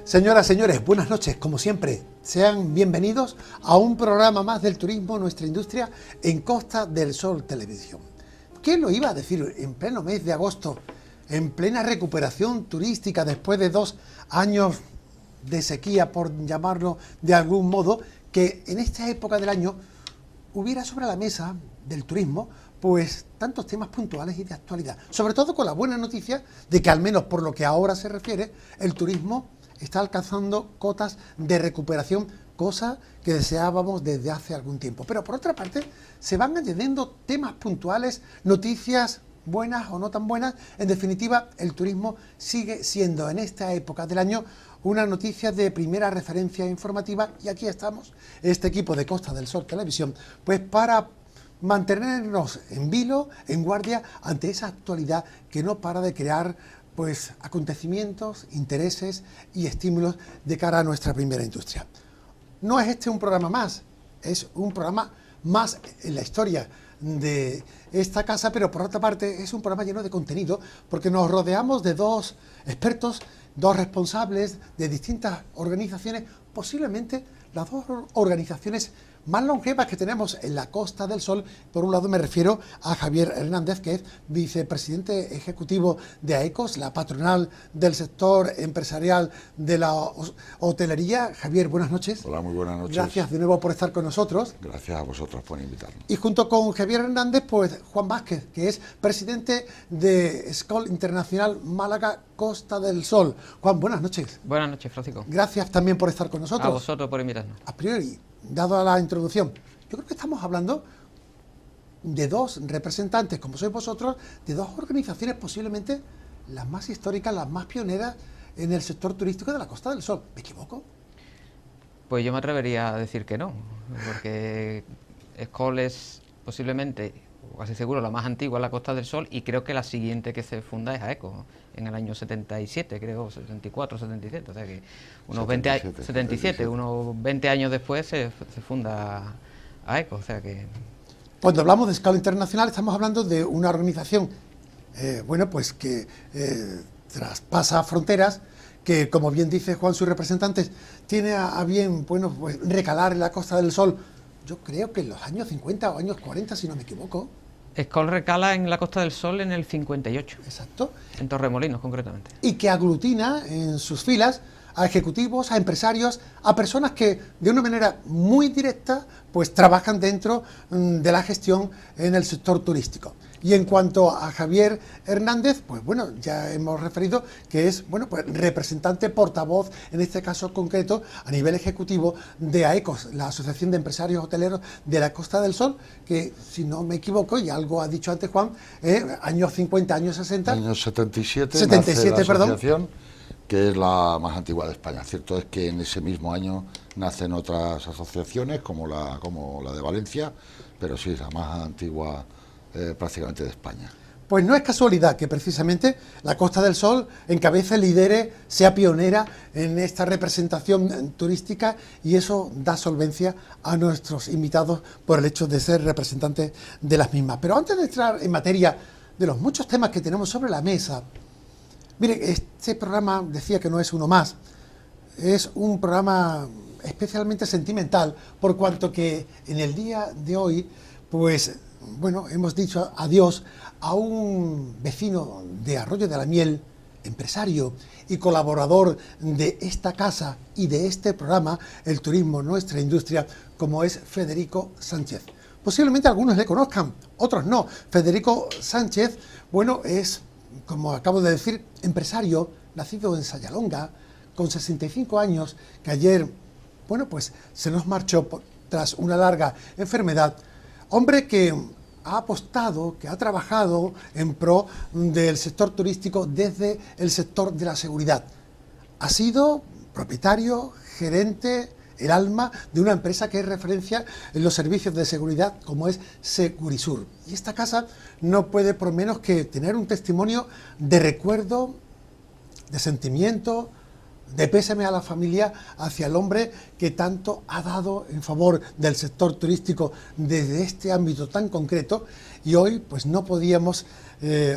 Señoras, señores, buenas noches. Como siempre, sean bienvenidos a un programa más del turismo, nuestra industria, en Costa del Sol Televisión. ¿Quién lo iba a decir en pleno mes de agosto, en plena recuperación turística después de 2 años de sequía, por llamarlo de algún modo, que en esta época del año hubiera sobre la mesa del turismo pues tantos temas puntuales y de actualidad, sobre todo con la buena noticia de que, al menos por lo que ahora se refiere, el turismo está alcanzando cotas de recuperación, cosa que deseábamos desde hace algún tiempo. Pero por otra parte, se van añadiendo temas puntuales, noticias buenas o no tan buenas. En definitiva, el turismo sigue siendo en esta época del año una noticia de primera referencia informativa, y aquí estamos, este equipo de Costa del Sol Televisión, pues para mantenernos en vilo, en guardia, ante esa actualidad que no para de crear pues acontecimientos, intereses y estímulos de cara a nuestra primera industria. No es este un programa más, es un programa más en la historia de esta casa, pero por otra parte es un programa lleno de contenido, porque nos rodeamos de 2 expertos, 2 responsables de distintas organizaciones, posiblemente las 2 organizaciones más longevas que tenemos en la Costa del Sol. Por un lado me refiero a Javier Hernández, que es vicepresidente ejecutivo de AECOS, la patronal del sector empresarial de la hotelería. Javier, buenas noches. Hola, muy buenas noches. Gracias de nuevo por estar con nosotros. Gracias a vosotros por invitarnos. Y junto con Javier Hernández, pues Juan Vázquez, que es presidente de Skoll Internacional Málaga Costa del Sol. Juan, buenas noches. Buenas noches, Francisco. Gracias también por estar con nosotros. A vosotros por invitarnos. A priori, dado la introducción, yo creo que estamos hablando de 2 representantes, como sois vosotros, de 2 organizaciones posiblemente las más históricas, las más pioneras en el sector turístico de la Costa del Sol. ¿Me equivoco? Pues yo me atrevería a decir que no, porque Skoll es posiblemente, o casi seguro, la más antigua en la Costa del Sol, y creo que la siguiente que se funda es AECOS, en el año 77, creo, 74, 77, o sea que unos 77, unos 20 años después se funda AECOS, o sea que... Cuando hablamos de Skoll Internacional estamos hablando de una organización, bueno, pues que traspasa fronteras, que, como bien dice Juan, sus representantes, tiene a bien, bueno, pues recalar en la Costa del Sol, yo creo que en los años 50 o años 40, si no me equivoco. Skoll recala en la Costa del Sol en el 58. Exacto. En Torremolinos, concretamente. Y que aglutina en sus filas a ejecutivos, a empresarios, a personas que de una manera muy directa pues trabajan dentro de la gestión en el sector turístico. Y en cuanto a Javier Hernández, pues bueno, ya hemos referido que es, bueno, pues representante, portavoz, en este caso concreto, a nivel ejecutivo de AECOS, la Asociación de Empresarios Hoteleros de la Costa del Sol, que, si no me equivoco, y algo ha dicho antes Juan, años 50, años 60... Años 77, 77, nace la perdón. asociación, que es la más antigua de España. Cierto es que en ese mismo año nacen otras asociaciones, como la de Valencia, pero sí, es la más antigua prácticamente de España. Pues no es casualidad que precisamente la Costa del Sol encabece, lidere, sea pionera en esta representación turística, y eso da solvencia a nuestros invitados por el hecho de ser representantes de las mismas. Pero antes de entrar en materia de los muchos temas que tenemos sobre la mesa, mire, este programa, decía que no es uno más, es un programa especialmente sentimental, por cuanto que en el día de hoy, pues bueno, hemos dicho adiós a un vecino de Arroyo de la Miel, empresario y colaborador de esta casa y de este programa, El Turismo, Nuestra Industria, como es Federico Sánchez. Posiblemente algunos le conozcan, otros no. Federico Sánchez, bueno, es, como acabo de decir, empresario, nacido en Sayalonga, con 65 años, que ayer, bueno, pues se nos marchó tras una larga enfermedad. Hombre que ha apostado, que ha trabajado en pro del sector turístico desde el sector de la seguridad. Ha sido propietario, gerente, el alma de una empresa que es referencia en los servicios de seguridad, como es Segurisur. Y esta casa no puede por menos que tener un testimonio de recuerdo, de sentimiento, de pésame a la familia hacia el hombre que tanto ha dado en favor del sector turístico desde este ámbito tan concreto, y hoy pues no podíamos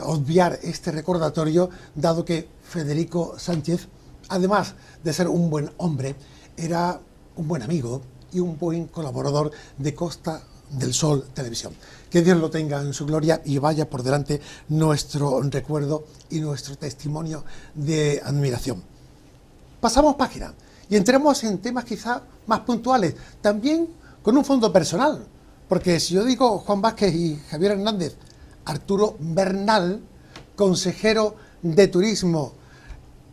obviar este recordatorio, dado que Federico Sánchez además de ser un buen hombre, era un buen amigo y un buen colaborador de Costa del Sol Televisión. Que Dios lo tenga en su gloria y vaya por delante nuestro recuerdo y nuestro testimonio de admiración. Pasamos página y entremos en temas quizás más puntuales, también con un fondo personal, porque si yo digo Juan Vázquez y Javier Hernández, Arturo Bernal, consejero de Turismo,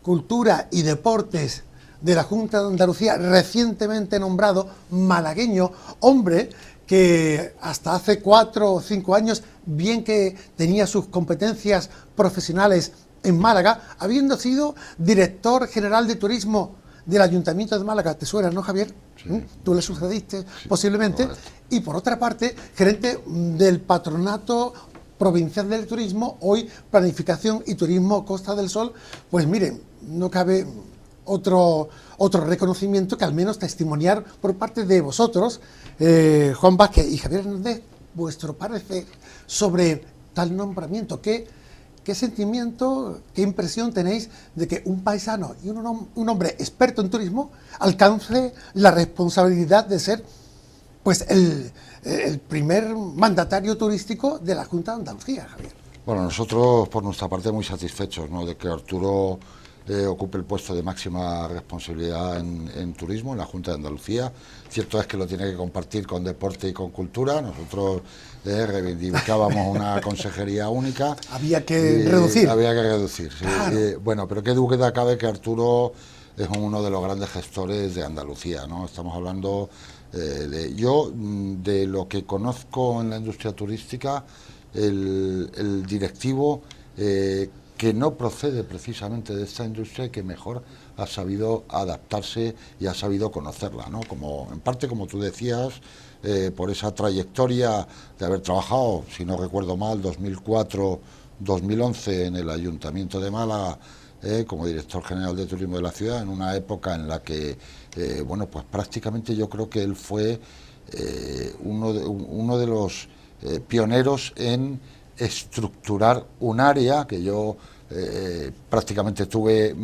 Cultura y Deportes de la Junta de Andalucía, recientemente nombrado malagueño, hombre que hasta hace 4 o 5 años, bien que tenía sus competencias profesionales en Málaga, habiendo sido director general de turismo del Ayuntamiento de Málaga, ¿te suena, no, Javier? Sí. Tú le sucediste, Sí, posiblemente, correcto. y por otra parte, gerente del Patronato Provincial del Turismo, hoy Planificación y Turismo Costa del Sol. Pues miren, no cabe otro reconocimiento que al menos testimoniar por parte de vosotros, Juan Vázquez y Javier Hernández, vuestro parecer sobre tal nombramiento. ¿Qué sentimiento, qué impresión tenéis de que un paisano y un hombre experto en turismo alcance la responsabilidad de ser pues el primer mandatario turístico de la Junta de Andalucía, Javier? Bueno, nosotros por nuestra parte muy satisfechos, ¿no?, de que Arturo ocupe el puesto de máxima responsabilidad en turismo en la Junta de Andalucía. Cierto es que lo tiene que compartir con deporte y con cultura. Nosotros reivindicábamos una consejería única. Había que reducir. Había que reducir, sí. Claro. Bueno, pero qué duda cabe que Arturo es uno de los grandes gestores de Andalucía, ¿no? Estamos hablando de lo que conozco en la industria turística, el directivo que no procede precisamente de esta industria y que mejor ha sabido adaptarse y ha sabido conocerla, ¿no? Como, en parte, como tú decías, por esa trayectoria de haber trabajado, si no recuerdo mal, 2004-2011 en el Ayuntamiento de Málaga, como director general de turismo de la ciudad, en una época en la que, bueno, pues prácticamente yo creo que él fue uno de los pioneros en estructurar un área que yo prácticamente tuve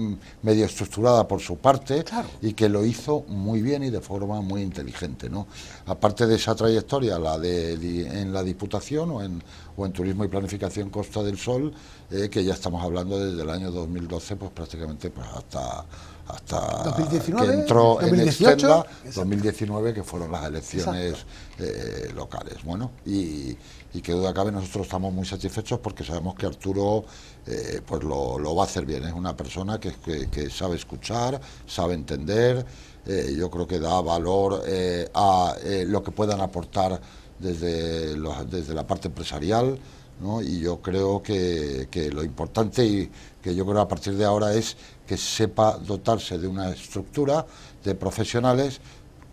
medio estructurada por su parte. Claro. Y que lo hizo muy bien y de forma muy inteligente, ¿no? Aparte de esa trayectoria, en la Diputación o en Turismo y Planificación Costa del Sol, que ya estamos hablando desde el año 2012, pues prácticamente pues hasta 2019, que entró 2018, en Extenda, exacto. 2019, que fueron las elecciones locales. Bueno, y que duda cabe, nosotros estamos muy satisfechos porque sabemos que Arturo pues lo va a hacer bien. Es una persona que sabe escuchar, sabe entender. Yo creo que da valor a lo que puedan aportar desde la parte empresarial, ¿no? Y yo creo que lo importante, y que yo creo a partir de ahora, es que sepa dotarse de una estructura de profesionales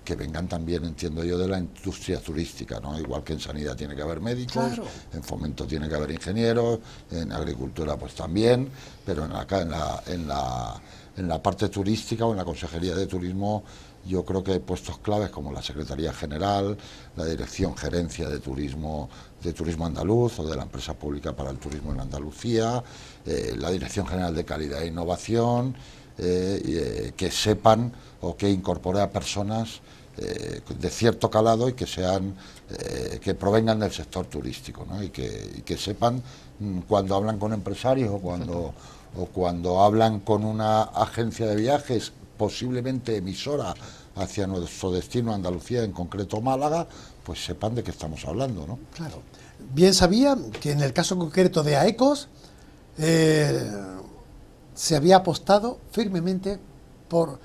que vengan también, entiendo yo, de la industria turística, ¿no? Igual que en sanidad tiene que haber médicos, Claro. en fomento tiene que haber ingenieros, en agricultura pues también, pero en la parte turística o en la Consejería de Turismo, yo creo que hay puestos claves como la Secretaría General, la Dirección Gerencia de Turismo Andaluz o de la Empresa Pública para el Turismo en Andalucía, la Dirección General de Calidad e Innovación, que sepan o que incorpore a personas de cierto calado y que sean que provengan del sector turístico, ¿no? Y que sepan cuando hablan con empresarios o cuando hablan con una agencia de viajes, posiblemente emisora hacia nuestro destino, Andalucía, en concreto Málaga, pues sepan de qué estamos hablando, ¿no? Claro. Bien sabía que en el caso concreto de AECOS se había apostado firmemente por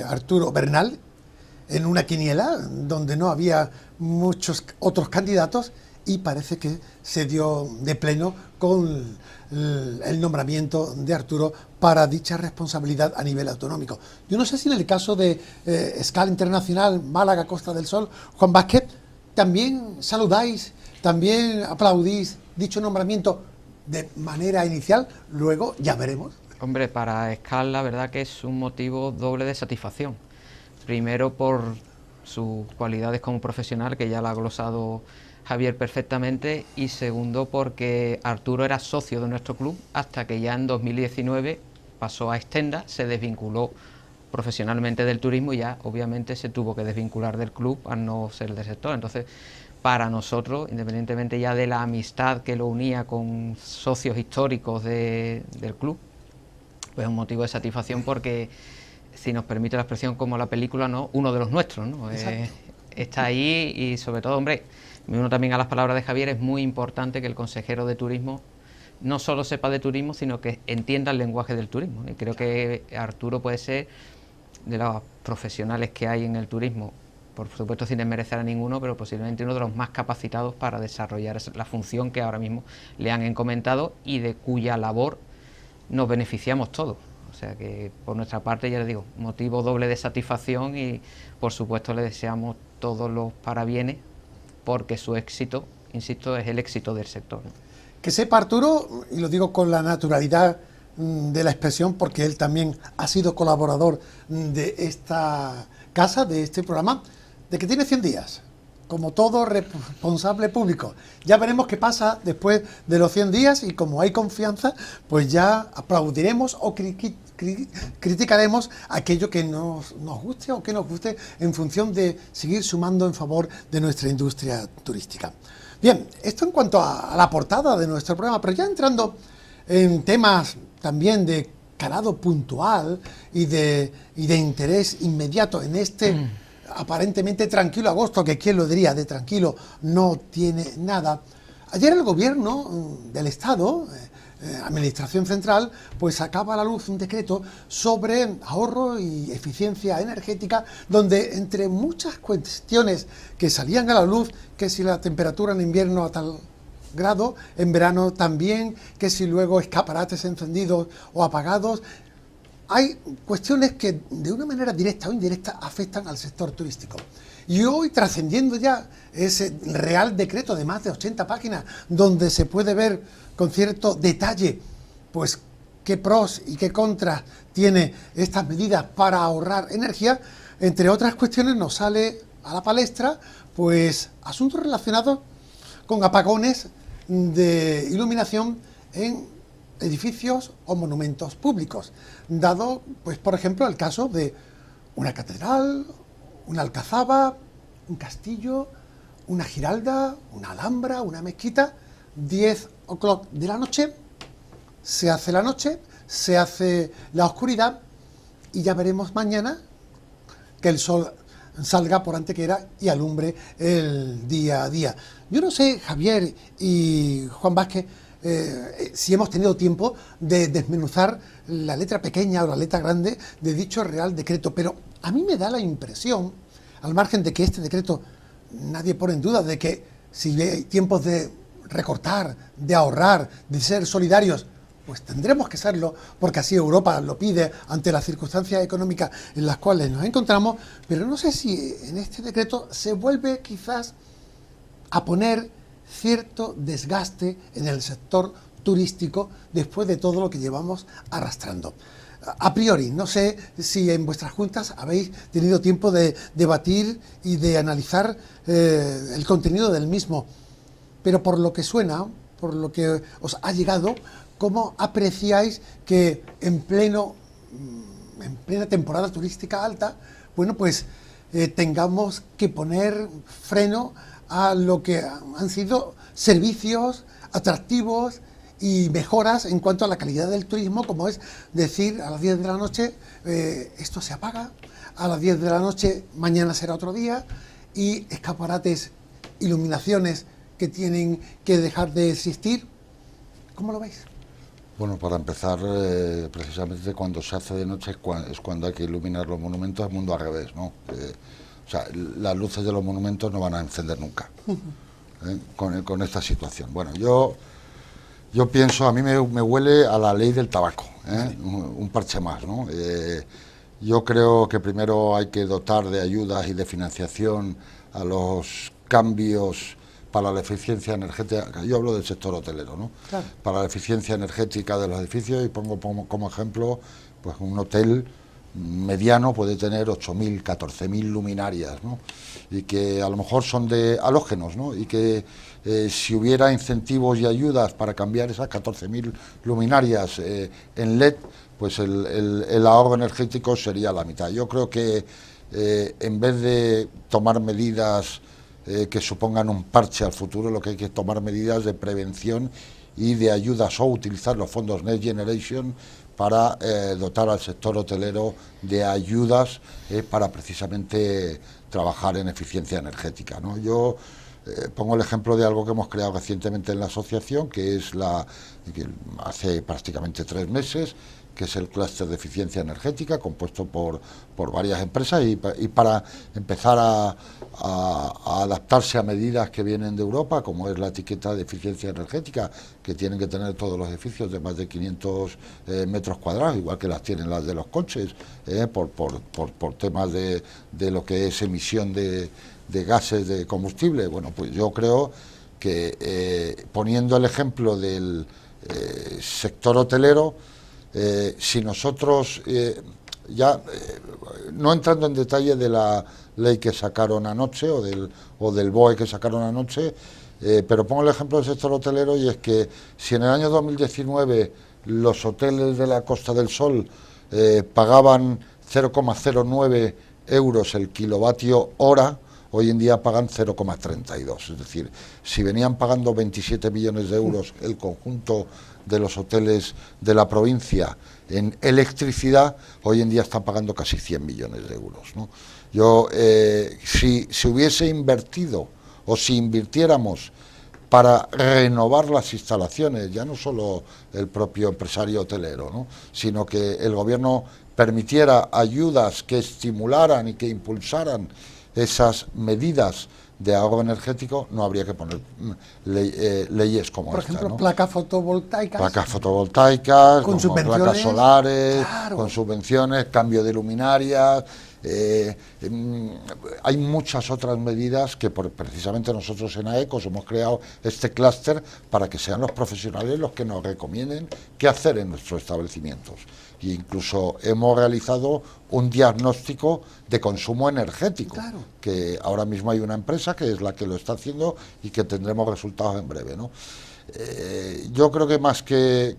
Arturo Bernal en una quiniela donde no había muchos otros candidatos, y parece que se dio de pleno con el nombramiento de Arturo para dicha responsabilidad a nivel autonómico. Yo no sé si en el caso de escala internacional, Málaga, Costa del Sol, Juan Vázquez, también saludáis, también aplaudís dicho nombramiento de manera inicial, luego ya veremos. Hombre, para Escal la verdad que es un motivo doble de satisfacción. Primero por sus cualidades como profesional, que ya la ha glosado Javier perfectamente, y segundo porque Arturo era socio de nuestro club hasta que ya en 2019 pasó a Extenda, se desvinculó profesionalmente del turismo y ya obviamente se tuvo que desvincular del club al no ser del sector. Entonces, para nosotros, independientemente ya de la amistad que lo unía con socios históricos del club, pues es un motivo de satisfacción porque, si nos permite la expresión como la película, ¿no?, uno de los nuestros, ¿no? Está ahí y sobre todo, hombre, me uno también a las palabras de Javier, es muy importante que el consejero de turismo no solo sepa de turismo, sino que entienda el lenguaje del turismo. Y creo que Arturo puede ser de los profesionales que hay en el turismo, por supuesto sin desmerecer a ninguno, pero posiblemente uno de los más capacitados para desarrollar la función que ahora mismo le han encomendado y de cuya labor nos beneficiamos todos. O sea que por nuestra parte, ya les digo, motivo doble de satisfacción y por supuesto le deseamos todos los parabienes porque su éxito, insisto, es el éxito del sector, ¿no? Que sepa Arturo, y lo digo con la naturalidad de la expresión, porque él también ha sido colaborador de esta casa, de este programa, de que tiene 100 días, como todo responsable público. Ya veremos qué pasa después de los 100 días y como hay confianza, pues ya aplaudiremos o criticaremos aquello que nos guste o que nos guste en función de seguir sumando en favor de nuestra industria turística. Bien, esto en cuanto a la portada de nuestro programa, pero ya entrando en temas también de calado puntual y de interés inmediato en este aparentemente tranquilo agosto, que quién lo diría, de tranquilo no tiene nada. Ayer el gobierno del Estado, Administración Central, pues sacaba a la luz un decreto sobre ahorro y eficiencia energética, donde entre muchas cuestiones que salían a la luz, que si la temperatura en invierno a tal grado, en verano también, que si luego escaparates encendidos o apagados, hay cuestiones que de una manera directa o indirecta afectan al sector turístico. Y hoy, trascendiendo ya ese real decreto de más de 80 páginas, donde se puede ver con cierto detalle, pues qué pros y qué contras tiene estas medidas para ahorrar energía, entre otras cuestiones nos sale a la palestra, pues asuntos relacionados con apagones de iluminación en edificios o monumentos públicos, dado, pues por ejemplo, el caso de una catedral, una alcazaba, un castillo, una giralda, una alhambra, una mezquita. 10 o'clock de la noche, se hace la noche, se hace la oscuridad y ya veremos mañana que el sol salga por antequera y alumbre el día a día. Yo no sé, Javier y Juan Vázquez, si hemos tenido tiempo de desmenuzar la letra pequeña o la letra grande de dicho Real Decreto, pero a mí me da la impresión, al margen de que este decreto nadie pone en duda de que si hay tiempos de recortar, de ahorrar, de ser solidarios, pues tendremos que serlo, porque así Europa lo pide ante las circunstancias económicas en las cuales nos encontramos, pero no sé si en este decreto se vuelve quizás a poner cierto desgaste en el sector turístico después de todo lo que llevamos arrastrando. A priori, no sé si en vuestras juntas habéis tenido tiempo de debatir y de analizar el contenido del mismo, pero por lo que suena, por lo que os ha llegado, ¿cómo apreciáis que en plena temporada turística alta, bueno, pues tengamos que poner freno a lo que han sido servicios atractivos y mejoras en cuanto a la calidad del turismo, como es decir, a las 10 de la noche esto se apaga, a las 10 de la noche mañana será otro día, y escaparates, iluminaciones que tienen que dejar de existir? ¿Cómo lo veis? Bueno, para empezar, precisamente cuando se hace de noche es cuando hay que iluminar los monumentos, el mundo al revés, ¿no? O sea, las luces de los monumentos no van a encender nunca con esta situación. Bueno, yo pienso, a mí me huele a la ley del tabaco, un parche más, ¿no? Yo creo que primero hay que dotar de ayudas y de financiación a los cambios para la eficiencia energética. Yo hablo del sector hotelero, ¿no? Claro. Para la eficiencia energética de los edificios, y pongo como ejemplo, pues un hotel mediano puede tener 8.000, 14.000 luminarias, ¿no? Y que a lo mejor son de halógenos, ¿no? Y que si hubiera incentivos y ayudas para cambiar esas 14.000 luminarias en LED, pues el ahorro energético sería la mitad. Yo creo que en vez de tomar medidas que supongan un parche al futuro, lo que hay que tomar medidas de prevención y de ayudas o utilizar los fondos Next Generation para dotar al sector hotelero de ayudas para precisamente trabajar en eficiencia energética, ¿no? Yo pongo el ejemplo de algo que hemos creado recientemente en la asociación, que es que hace prácticamente 3 meses, que es el clúster de eficiencia energética, compuesto por varias empresas y para empezar a adaptarse a medidas que vienen de Europa, como es la etiqueta de eficiencia energética, que tienen que tener todos los edificios de más de 500 metros cuadrados, igual que las tienen las de los coches, por temas de lo que es emisión de gases de combustible. Bueno, pues yo creo que poniendo el ejemplo del sector hotelero, si nosotros, no entrando en detalle de la ley que sacaron anoche o del BOE que sacaron anoche, pero pongo el ejemplo del sector hotelero, y es que si en el año 2019 los hoteles de la Costa del Sol pagaban 0,09 euros el kilovatio hora, hoy en día pagan 0,32, es decir, si venían pagando 27 millones de euros el conjunto de los hoteles de la provincia en electricidad, hoy en día están pagando casi 100 millones de euros, ¿no? Yo, si se hubiese invertido o si invirtiéramos para renovar las instalaciones, ya no solo el propio empresario hotelero, ¿no?, sino que el gobierno permitiera ayudas que estimularan y que impulsaran esas medidas de ahorro energético, no habría que poner leyes como por esta, ejemplo, ¿no? placas fotovoltaicas. Placas fotovoltaicas, con como subvenciones, placas solares, claro, con subvenciones, cambio de luminarias. Hay muchas otras medidas que precisamente nosotros en AECOS hemos creado este clúster para que sean los profesionales los que nos recomienden qué hacer en nuestros establecimientos. E incluso hemos realizado un diagnóstico de consumo energético, claro, que ahora mismo hay una empresa que es la que lo está haciendo y que tendremos resultados en breve, ¿no? Yo creo que más que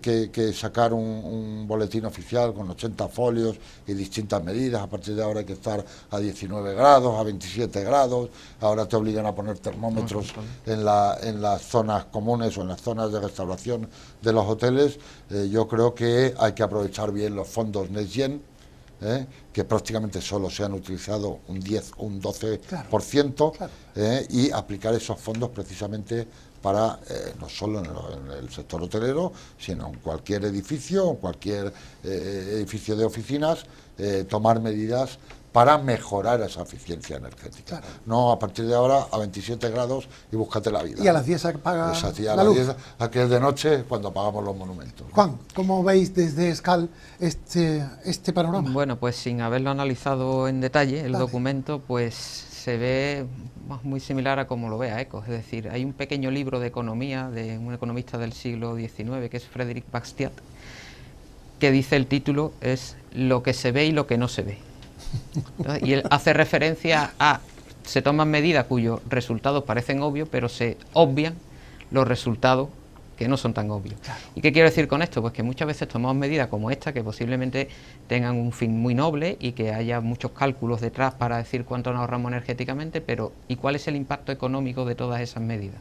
sacar un boletín oficial con 80 folios y distintas medidas, a partir de ahora hay que estar a 19 grados, a 27 grados, ahora te obligan a poner termómetros en las zonas comunes o en las zonas de restauración de los hoteles. Yo creo que hay que aprovechar bien los fondos Next Gen, que prácticamente solo se han utilizado un 10 o un 12%, claro. Y aplicar esos fondos precisamente para, no solo en el sector hotelero, sino en cualquier edificio, cualquier edificio de oficinas, tomar medidas para mejorar esa eficiencia energética. Claro. No a partir de ahora a 27 grados y búscate la vida. Y a las 10 se apaga la luz. 10, aquí es de noche cuando apagamos los monumentos. Juan, ¿cómo veis desde Escal este panorama? Bueno, pues sin haberlo analizado en detalle, el documento pues se ve muy similar a como lo ve AECOS. Es decir, hay un pequeño libro de economía de un economista del siglo XIX, que es Frédéric Bastiat, que dice, el título es Lo que se ve y lo que no se ve. Entonces, y él hace referencia a, se toman medidas cuyos resultados parecen obvios, pero se obvian los resultados que no son tan obvios. Claro. ¿Y qué quiero decir con esto? Pues que muchas veces tomamos medidas como esta, que posiblemente tengan un fin muy noble y que haya muchos cálculos detrás para decir cuánto nos ahorramos energéticamente, pero ¿y cuál es el impacto económico de todas esas medidas?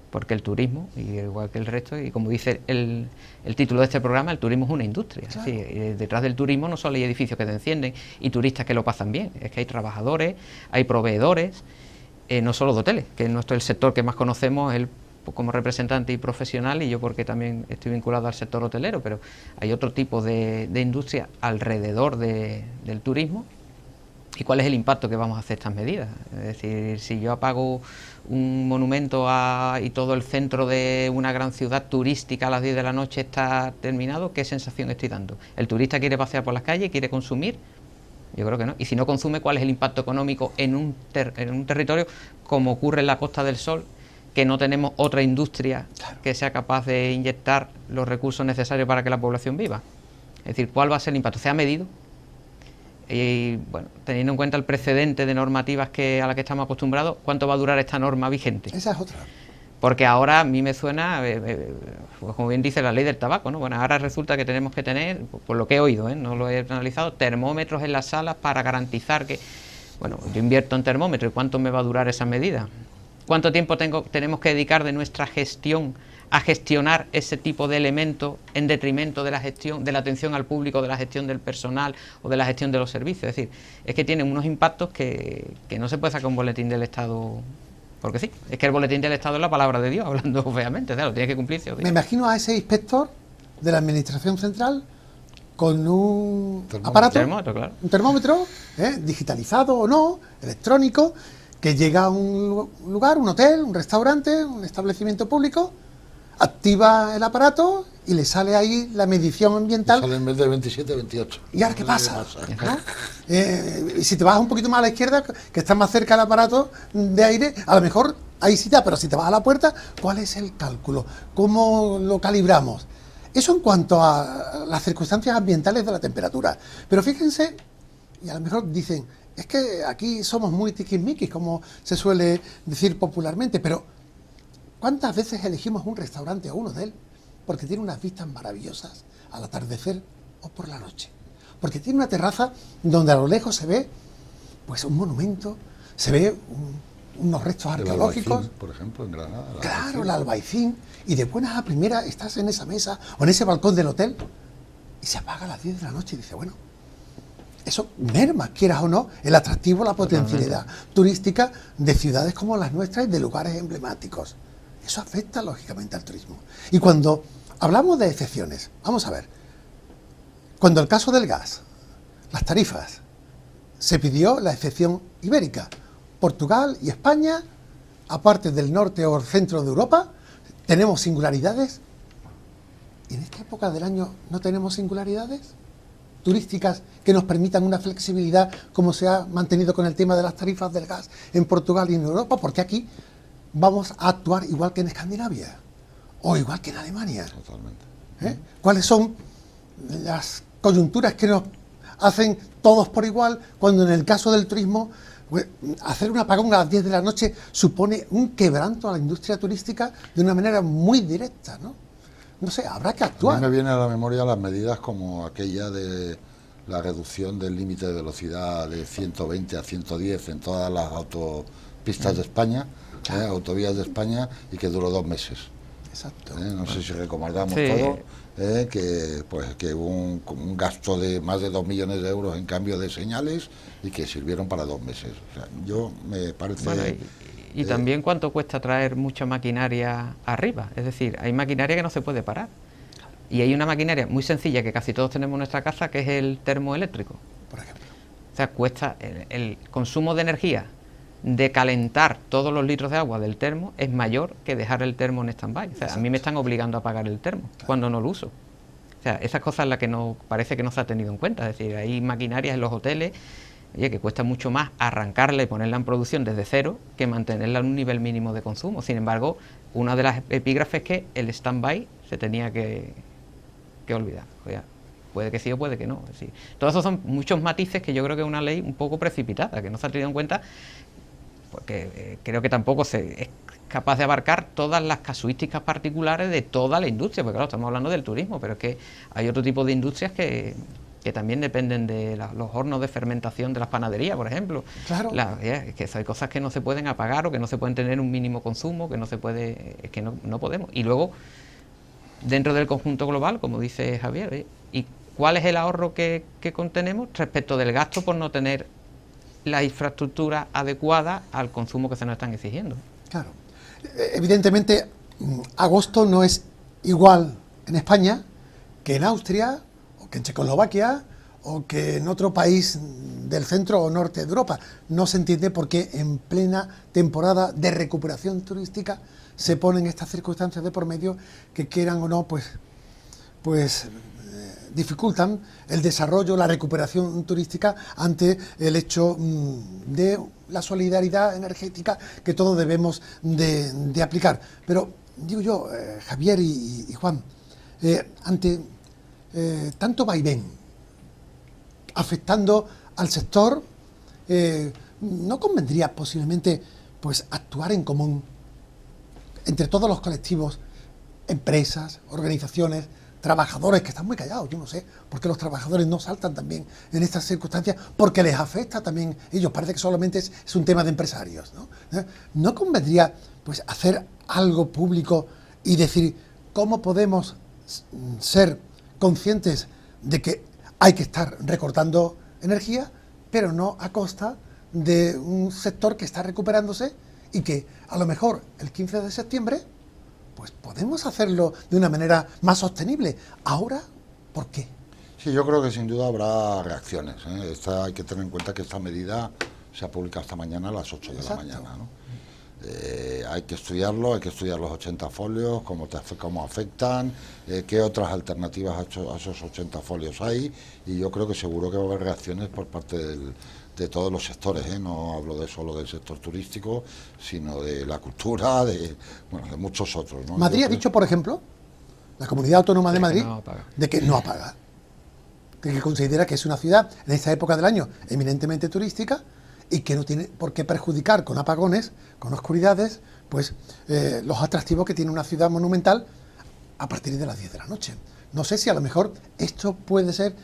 Porque el turismo, igual que el resto, y como dice el título de este programa, el turismo es una industria. Claro. Es decir, detrás del turismo no solo hay edificios que te encienden y turistas que lo pasan bien, es que hay trabajadores, hay proveedores, no solo de hoteles, que es el sector que más conocemos, él como representante y profesional, y yo porque también estoy vinculado al sector hotelero, pero hay otro tipo de industria alrededor del turismo. ¿Y cuál es el impacto que vamos a hacer estas medidas? Es decir, si yo apago un monumento y todo el centro de una gran ciudad turística a las 10 de la noche está terminado, ¿qué sensación estoy dando? ¿El turista quiere pasear por las calles, quiere consumir? Yo creo que no. Y si no consume, ¿cuál es el impacto económico en un territorio como ocurre en la Costa del Sol, que no tenemos otra industria que sea capaz de inyectar los recursos necesarios para que la población viva? Es decir, ¿cuál va a ser el impacto? ¿Se ha medido? Y bueno, teniendo en cuenta el precedente de normativas a la que estamos acostumbrados, ¿cuánto va a durar esta norma vigente? Esa es otra. Porque ahora a mí me suena, pues como bien dice la ley del tabaco, ¿no? Bueno, ahora resulta que tenemos que tener, por lo que he oído, no lo he analizado, termómetros en las salas para garantizar que, bueno, yo invierto en termómetro, ¿y cuánto me va a durar esa medida? ¿Cuánto tiempo tenemos que dedicar de nuestra gestión a gestionar ese tipo de elementos en detrimento de la gestión, de la atención al público, de la gestión del personal o de la gestión de los servicios? Es decir, es que tienen unos impactos que no se puede sacar un boletín del Estado, porque sí, es que el boletín del Estado es la palabra de Dios, hablando feamente, o sea, lo tiene que cumplir. ¿Sí? Me imagino a ese inspector de la Administración Central con un Termómetro. aparato, Termómetro, claro. un termómetro, digitalizado o no, electrónico, que llega a un lugar, un hotel, un restaurante, un establecimiento público, activa el aparato y le sale ahí la medición ambiental. Sale en vez de 27, 28. ¿Y ahora qué pasa? ¿No? Y si te vas un poquito más a la izquierda, que está más cerca del aparato de aire, a lo mejor ahí sí está, pero si te vas a la puerta, ¿cuál es el cálculo? ¿Cómo lo calibramos? Eso en cuanto a las circunstancias ambientales de la temperatura. Pero fíjense, y a lo mejor dicen, es que aquí somos muy tiquismiquis, como se suele decir popularmente, pero ¿cuántas veces elegimos un restaurante o un hotel porque tiene unas vistas maravillosas al atardecer o por la noche? Porque tiene una terraza donde a lo lejos se ve pues un monumento, se ve unos restos arqueológicos. Albaicín, por ejemplo, en Granada. Claro, el Albaicín. Y de buenas a primeras estás en esa mesa o en ese balcón del hotel y se apaga a las 10 de la noche y dice, bueno, eso merma, quieras o no, el atractivo, la potencialidad turística de ciudades como las nuestras y de lugares emblemáticos. Eso afecta lógicamente al turismo. Y cuando hablamos de excepciones, vamos a ver, cuando el caso del gas, las tarifas, se pidió la excepción ibérica. Portugal y España, aparte del norte o centro de Europa, tenemos singularidades. ¿Y en esta época del año no tenemos singularidades turísticas que nos permitan una flexibilidad como se ha mantenido con el tema de las tarifas del gas en Portugal y en Europa? Porque aquí vamos a actuar igual que en Escandinavia o igual que en Alemania. Totalmente. ¿Cuáles son las coyunturas que nos hacen todos por igual cuando en el caso del turismo pues, hacer un apagón a las 10 de la noche supone un quebranto a la industria turística de una manera muy directa, ¿no? No sé, habrá que A actuar. mí me viene a la memoria las medidas como aquella de la reducción del límite de velocidad de 120 a 110 en todas las autopistas de España, autovías de España, y que duró 2 meses. Exacto. No sé si recordamos Sí. todo, que hubo un gasto de más de 2 millones de euros en cambio de señales y que sirvieron para 2 meses. O sea, yo me parece... Bueno, y también cuánto cuesta traer mucha maquinaria arriba. Es decir, hay maquinaria que no se puede parar. Y hay una maquinaria muy sencilla que casi todos tenemos en nuestra casa, que es el termoeléctrico. Por ejemplo. O sea, cuesta el consumo de energía de calentar todos los litros de agua del termo es mayor que dejar el termo en stand-by. O sea, a mí me están obligando a apagar el termo cuando no lo uso. O sea, esas cosas las que no parece que no se ha tenido en cuenta. Es decir, hay maquinarias en los hoteles, oye, que cuesta mucho más arrancarla y ponerla en producción desde cero que mantenerla en un nivel mínimo de consumo. Sin embargo, una de las epígrafes es que el stand-by se tenía que olvidar. O sea, puede que sí o puede que no. Es decir, todos esos son muchos matices que yo creo que es una ley un poco precipitada, que no se ha tenido en cuenta, porque creo que tampoco se es capaz de abarcar todas las casuísticas particulares de toda la industria, porque claro, estamos hablando del turismo, pero es que hay otro tipo de industrias que también dependen de los hornos de fermentación de las panaderías, por ejemplo. Claro. Es que hay cosas que no se pueden apagar o que no se pueden tener un mínimo consumo, que no se puede, es que no podemos. Y luego, dentro del conjunto global, como dice Javier, ¿y cuál es el ahorro que contenemos respecto del gasto por no tener la infraestructura adecuada al consumo que se nos están exigiendo? Claro. Evidentemente, agosto no es igual en España que en Austria, o que en Checoslovaquia, o que en otro país del centro o norte de Europa. No se entiende por qué en plena temporada de recuperación turística se ponen estas circunstancias de por medio que, quieran o no, pues dificultan el desarrollo, la recuperación turística ante el hecho de la solidaridad energética que todos debemos de aplicar. Pero digo yo, Javier y Juan, ante tanto vaivén afectando al sector, ¿no convendría posiblemente pues actuar en común? entre todos los colectivos, empresas, organizaciones, trabajadores, que están muy callados, yo no sé por qué los trabajadores no saltan también en estas circunstancias, porque les afecta también ellos, parece que solamente es un tema de empresarios, ¿no? ¿No convendría pues hacer algo público y decir cómo podemos ser conscientes de que hay que estar recortando energía, pero no a costa de un sector que está recuperándose y que a lo mejor el 15 de septiembre pues podemos hacerlo de una manera más sostenible? Ahora, ¿por qué? Sí, yo creo que sin duda habrá reacciones, ¿eh? Hay que tener en cuenta que esta medida se ha publicado esta mañana a las 8 de Exacto. la mañana, ¿no? Hay que estudiarlo, hay que estudiar los 80 folios, cómo afectan, qué otras alternativas a esos 80 folios hay, y yo creo que seguro que va a haber reacciones por parte de todos los sectores, ¿eh? No hablo solo del sector turístico, sino de la cultura, de muchos otros, ¿no? Madrid ha dicho, por ejemplo, la Comunidad Autónoma de Madrid, de que no apaga, que considera que es una ciudad en esta época del año eminentemente turística y que no tiene por qué perjudicar con apagones, con oscuridades, pues los atractivos que tiene una ciudad monumental a partir de las 10 de la noche. No sé si a lo mejor esto puede ser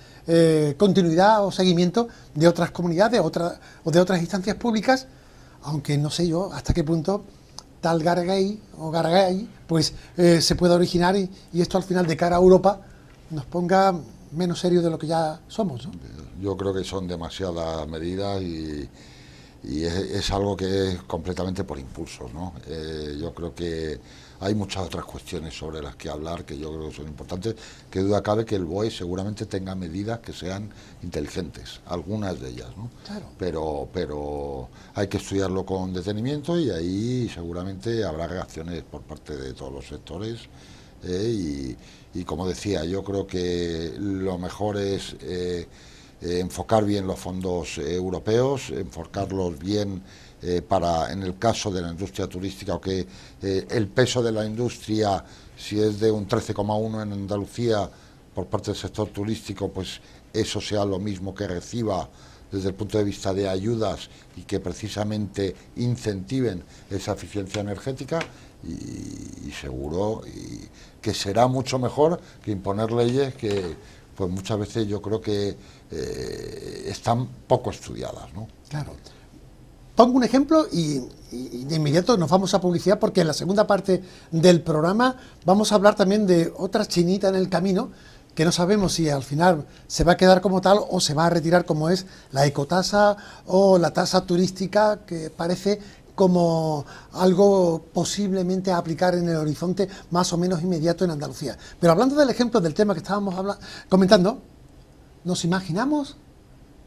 continuidad o seguimiento de otras comunidades o de otras instancias públicas, aunque no sé yo hasta qué punto tal Garagay pues se pueda originar y esto al final de cara a Europa nos ponga menos serio de lo que ya somos, ¿no? Yo creo que son demasiadas medidas y es algo que es completamente por impulsos, ¿no? Yo creo que hay muchas otras cuestiones sobre las que hablar que yo creo que son importantes. Que duda cabe que el BOE seguramente tenga medidas que sean inteligentes, algunas de ellas, ¿no? Claro. Pero hay que estudiarlo con detenimiento y ahí seguramente habrá reacciones por parte de todos los sectores. Y como decía, yo creo que lo mejor es enfocar bien los fondos europeos, enfocarlos bien en el caso de la industria turística, o que el peso de la industria, si es de un 13,1 en Andalucía por parte del sector turístico, pues eso sea lo mismo que reciba desde el punto de vista de ayudas y que precisamente incentiven esa eficiencia energética, y seguro que será mucho mejor que imponer leyes que pues muchas veces yo creo que están poco estudiadas, ¿no? Claro. Pongo un ejemplo y de inmediato nos vamos a publicidad, porque en la segunda parte del programa vamos a hablar también de otra chinita en el camino que no sabemos si al final se va a quedar como tal o se va a retirar, como es la ecotasa o la tasa turística, que parece como algo posiblemente a aplicar en el horizonte más o menos inmediato en Andalucía. Pero hablando del ejemplo del tema que estábamos comentando, nos imaginamos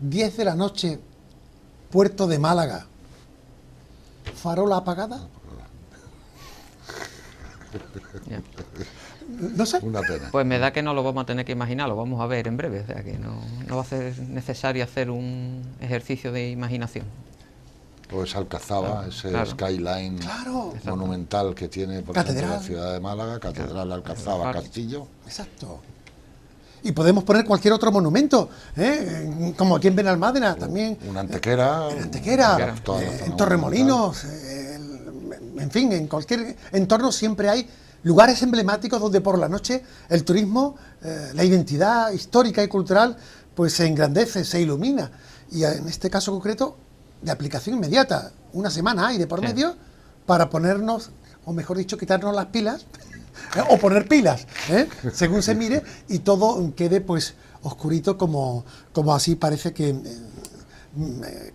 10 de la noche, Puerto de Málaga, farola apagada. Ya. No sé. Una pena. Pues me da que no lo vamos a tener que imaginar, lo vamos a ver en breve, o sea que no va a ser necesario hacer un ejercicio de imaginación. Pues Alcazaba, ese claro. skyline Claro. monumental que tiene por ejemplo Catedral. la ciudad de Málaga, Catedral, Alcazaba, Claro. Castillo. Exacto. Y podemos poner cualquier otro monumento, como aquí en Benalmádena también. Una Antequera. En Antequera, toda la zona en Torremolinos, en fin, en cualquier entorno siempre hay lugares emblemáticos donde por la noche el turismo, la identidad histórica y cultural, pues se engrandece, se ilumina. Y en este caso concreto, de aplicación inmediata, una semana hay de por medio para ponernos, o mejor dicho, quitarnos las pilas, o poner pilas, según se mire, y todo quede pues oscurito como así parece que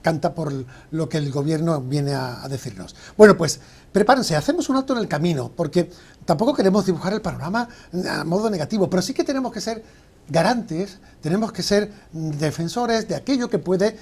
canta por lo que el gobierno viene a decirnos. Bueno, pues prepárense, hacemos un alto en el camino, porque tampoco queremos dibujar el panorama a modo negativo, pero sí que tenemos que ser garantes, tenemos que ser defensores de aquello que puede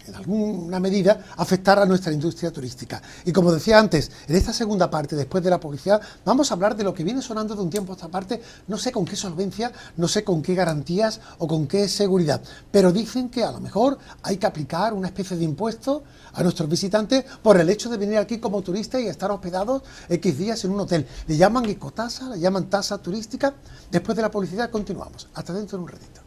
en alguna medida afectar a nuestra industria turística. Y como decía antes, en esta segunda parte, después de la publicidad, vamos a hablar de lo que viene sonando de un tiempo a esta parte, no sé con qué solvencia, no sé con qué garantías o con qué seguridad, pero dicen que a lo mejor hay que aplicar una especie de impuesto a nuestros visitantes por el hecho de venir aquí como turistas y estar hospedados X días en un hotel. Le llaman ecotasa, le llaman tasa turística. Después de la publicidad continuamos. Hasta dentro de un ratito.